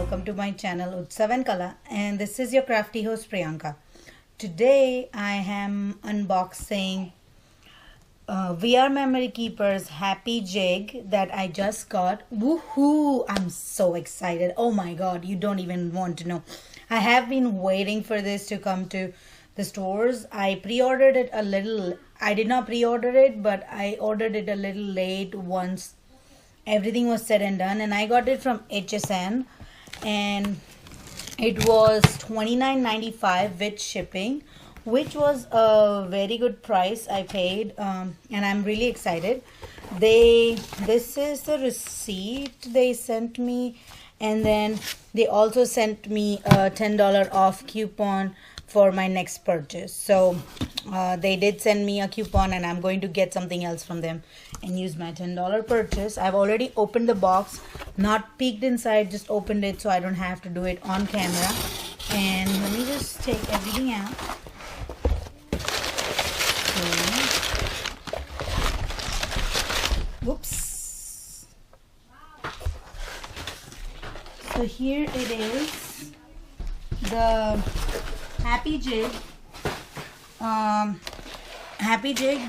welcome to my channel Utsav and Kala, and this is your crafty host Priyanka. Today I am unboxing VR Memory Keeper's Happy Jig that I just got. Woohoo! I'm so excited. Oh my god, you don't even want to know. I have been waiting for this to come to the stores. I pre-ordered it a little. I did not pre-order it, but I ordered it a little late once everything was said and done, and I got it from HSN, and it was $29.95 with shipping, which was a very good price I paid, and I'm really excited. This is the receipt they sent me, and then they also sent me a $10 off coupon for my next purchase. So they did send me a coupon, and I'm going to get something else from them and use my $10 purchase. I've already opened the box, not peeked inside, just opened it so I don't have to do it on camera. And let me just take everything out. Whoops. So here it is, the Happy Jig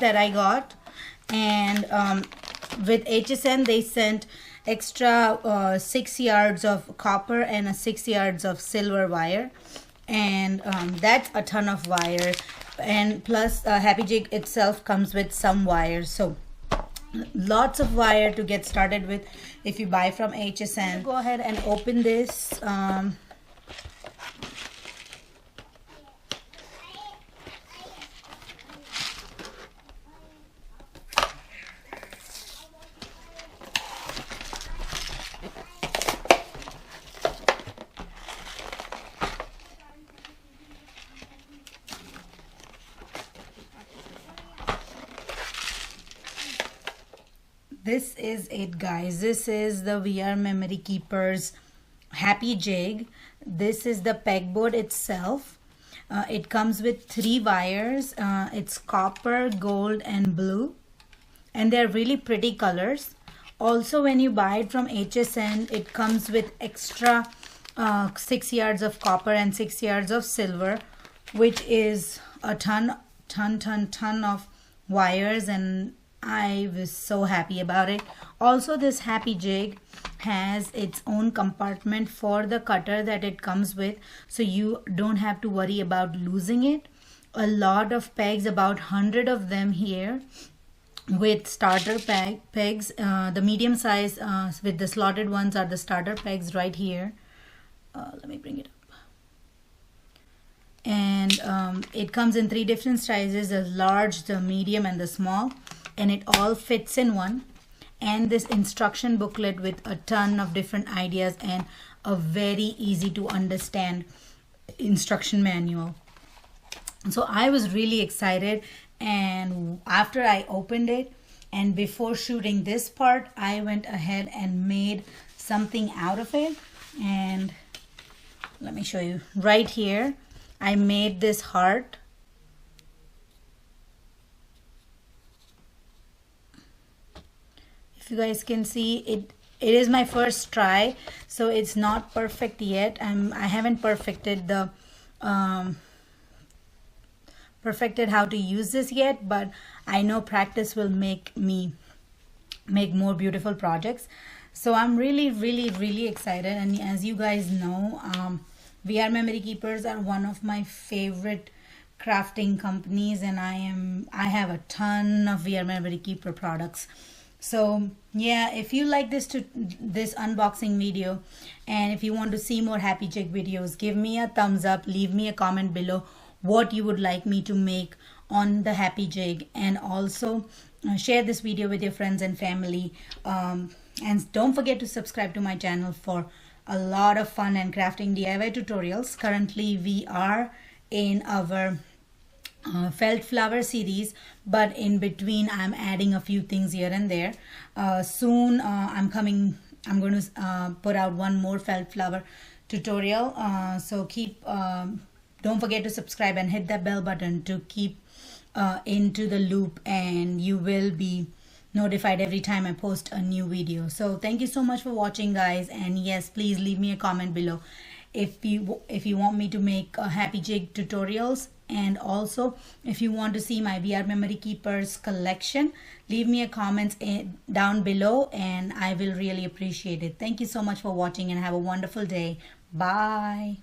that I got, and with HSN they sent extra 6 yards of copper and 6 yards of silver wire, and that's a ton of wire, and plus Happy Jig itself comes with some wire, so lots of wire to get started with if you buy from HSN. Go ahead and open this. This is it, guys. This is the VR Memory Keeper's Happy Jig. This is the pegboard itself. It comes with 3 wires. It's copper, gold, and blue, and they're really pretty colors. Also, when you buy it from HSN, it comes with extra 6 yards of copper and 6 yards of silver, which is a ton of wires, and I was so happy about it. Also, this Happy Jig has its own compartment for the cutter that it comes with, so you don't have to worry about losing it. A lot of pegs, about 100 of them here, with starter pegs. The medium size with the slotted ones are the starter pegs right here. Let me bring it up. And it comes in 3 different sizes: the large, the medium, and the small, and it all fits in one. And this instruction booklet with a ton of different ideas and a very easy to understand instruction manual. So I was really excited, and after I opened it and before shooting this part, I went ahead and made something out of it. And let me show you right here. I made this heart. If you guys can see it, it is my first try, so it's not perfect yet. I haven't perfected the how to use this yet, but I know practice will make me make more beautiful projects. So I'm really excited. And as you guys know, VR Memory Keepers are one of my favorite crafting companies, and I have a ton of VR Memory Keeper products. So yeah, if you like this unboxing video, and if you want to see more Happy Jig videos, give me a thumbs up, leave me a comment below what you would like me to make on the Happy Jig, and also share this video with your friends and family, and don't forget to subscribe to my channel for a lot of fun and crafting DIY tutorials. Currently we are in our felt flower series, but in between I'm adding a few things here and there. Soon I'm going to put out one more felt flower tutorial, so don't forget to subscribe and hit that bell button to keep into the loop, and you will be notified every time I post a new video. So thank you so much for watching, guys, and yes, please leave me a comment below if you want me to make happy jig tutorials, and also if you want to see my VR Memory Keepers collection. Leave me a comment down below and I will really appreciate it. Thank you so much for watching and have a wonderful day. Bye.